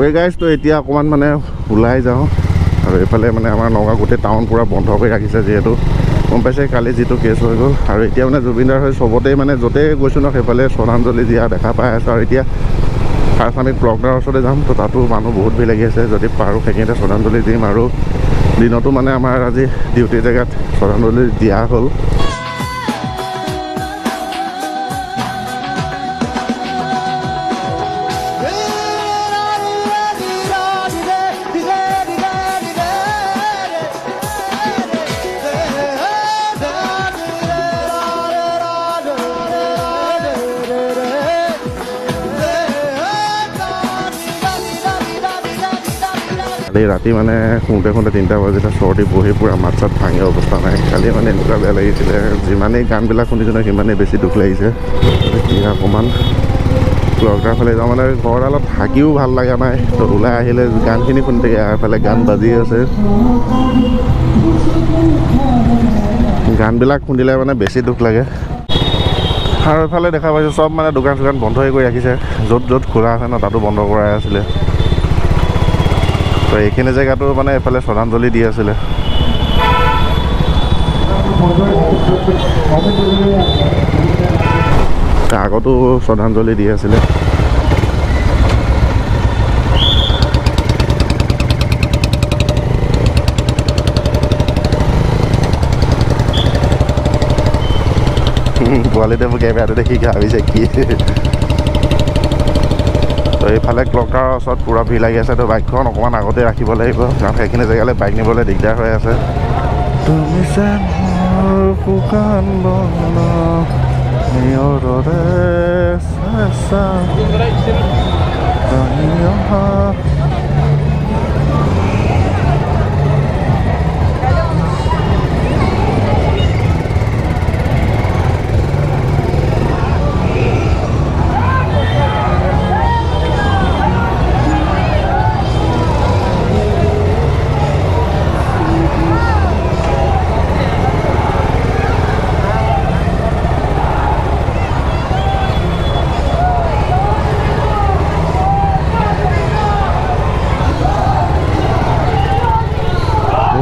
Okay guys, তো এতিয়া অকণমান মানে ওলাই যাওঁ আৰু এইফালে মানে আমাৰ নগাঁও গোটেই টাউন পূৰা বন্ধ কৰি ৰাখিছে, যিহেতু গম পাইছে কালি যিটো কেছ হৈ গ'ল। আৰু এতিয়া মানে জুবিনদাৰ হৈ চবতেই মানে য'তেই গৈছোঁ ন সেইফালে শ্ৰদ্ধাঞ্জলি দিয়া দেখা পাই আছোঁ। আৰু এতিয়া ফাৰ্ষ্ট আমি ক্লকটাৱাৰ ওচৰতে যাম, তো তাতো মানুহ বহুত ভিৰ লাগি আছে। যদি পাৰোঁ সেইখিনিতে শ্ৰদ্ধাঞ্জলি দিম। আৰু দিনতো মানে আমাৰ আজি ডিউটি জেগাত শ্ৰদ্ধাঞ্জলি দিয়া হ'ল। কালি ৰাতি মানে শুওঁতে 3টা বাজিলে চৰ্দি বহি পূৰা মাত চাত ভাঙি অৱস্থা নাই। কালি মানে এনেকুৱা বেয়া লাগিছিলে, যিমানেই গানবিলাক শুনিছোঁ ন সিমানেই বেছি দুখ লাগিছে। এতিয়া অকণমান ক্লকটাৰ ফালে যাওঁ, মানে ঘৰডালত থাকিও ভাল লগা নাই, তো ওলাই আহিলে গানখিনি শুনি থাকে। এফালে গান বাজি আছে, গানবিলাক শুনিলে মানে বেছি দুখ লাগে। আৰু এইফালে দেখা পাইছোঁ চব মানে দোকান চোকান বন্ধই কৰি ৰাখিছে, য'ত য'ত খোলা আছে ন তাতো বন্ধ কৰাই আছিলে। তো এইখিনি জেগাতো মানে এইফালে শ্ৰদ্ধাঞ্জলি দি আছিলে। আগতো শ্ৰদ্ধাঞ্জলি দি আছিলে। পোৱালিতে মোক কেমেৰাটো দেখি ভাবিছে কি। তো এইফালে ক্লকটাৰৰ ওচৰত পূৰা ভিৰ লাগি আছে। তো বাইকখন অকণমান আগতে ৰাখিব লাগিব, কাৰণ সেইখিনি জেগালৈ বাইক নিবলৈ দিগদাৰ হৈ আছে। তুমি যে মোৰ শুকান বন নিয়ৰৰে চেঁচা ভাঙি অহা।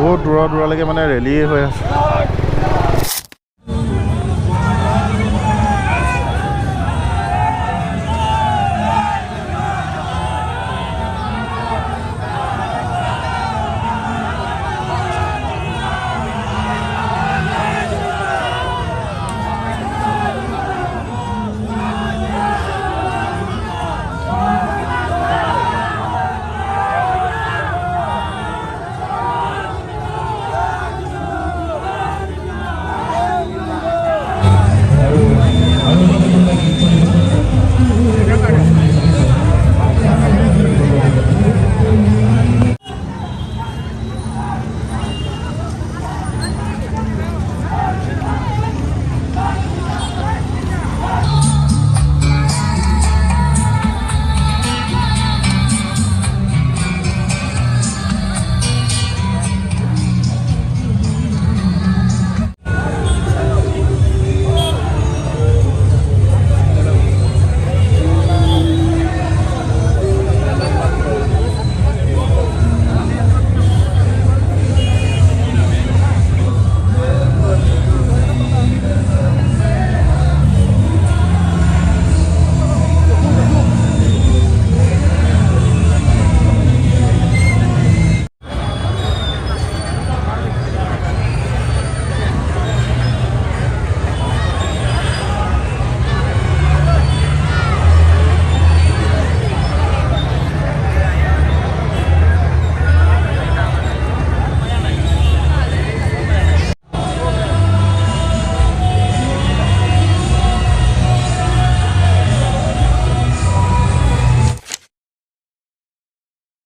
বহুত দূৰলৈকে মানে ৰেলী হৈ আছে।